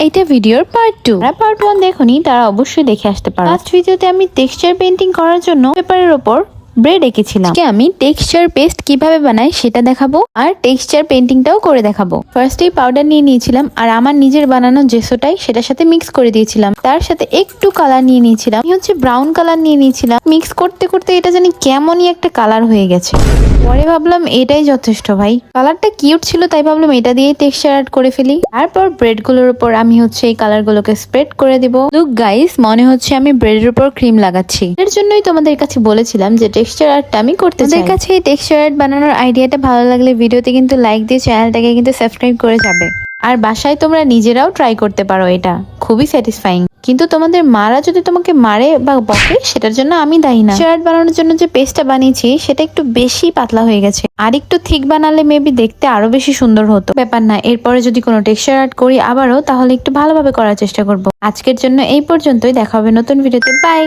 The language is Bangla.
এটা ভিডিওর পার্ট 2। যারা পার্ট 1 দেখোনি তারা অবশ্যই দেখে আসতে পারো। ফার্স্ট ভিডিওতে আমি টেক্সচার পেইন্টিং করার জন্য পেপারের উপর ব্রেড এঁকেছিলাম। আজকে আমি টেক্সচার পেস্ট কিভাবে বানাই সেটা দেখাবো আর টেক্সচার পেইন্টিংটাও করে দেখাবো। ফার্স্টেই পাউডার নিয়ে নিয়েছিলাম আর আমার নিজের বানানো জেসোটাই সেটার সাথে মিক্স করে দিয়েছিলাম। তার সাথে একটু কালার নিয়ে নিয়েছিলাম, হচ্ছে ব্রাউন কালার নিয়ে নিয়েছিলাম। মিক্স করতে করতে এটা জানি কেমনই একটা কালার হয়ে গেছে। পরে ভাবলাম এটাই যথেষ্ট ভাই, কালারটা কিউট ছিল তাই ভাবলাম এটা দিয়ে টেক্সচার অ্যাড করে ফেলি। তারপর ব্রেড গুলোর উপর আমি এই কালার গুলোকে স্প্রেড করে দিব। লুক গাইস, মনে হচ্ছে আমি ব্রেডের উপর ক্রিম লাগাচ্ছি। এর জন্যই তোমাদের কাছে বলেছিলাম যে টেক্সচার আর্টটা আমি করতে চাই। তোমাদের কাছে এই টেক্সচার আর্ট বানানোর আইডিয়াটা ভালো লাগলে ভিডিওতে কিন্তু লাইক দিয়ে চ্যানেলটাকে কিন্তু সাবস্ক্রাইব করে যাবে। আর বাসায় তোমরা নিজেরাও ট্রাই করতে পারো, এটা খুবই স্যাটিসফাইং। কিন্তু তোমাদের মারা যদি তোমাকে মারে বা বকে সেটার জন্য আমি দায়ী না। টেক্সচার আর্ট বানানোর জন্য যে পেস্টটা বানিয়েছি সেটা একটু বেশি পাতলা হয়ে গেছে, আর একটু থিক বানালে মেবি দেখতে আরো বেশি সুন্দর হতো। ব্যাপার না, এরপরে যদি কোনো টেক্সচার আর্ট করি আবারও, তাহলে একটু ভালোভাবে করার চেষ্টা করব। আজকের জন্য এই পর্যন্তই, দেখা হবে নতুন ভিডিওতে। বাই।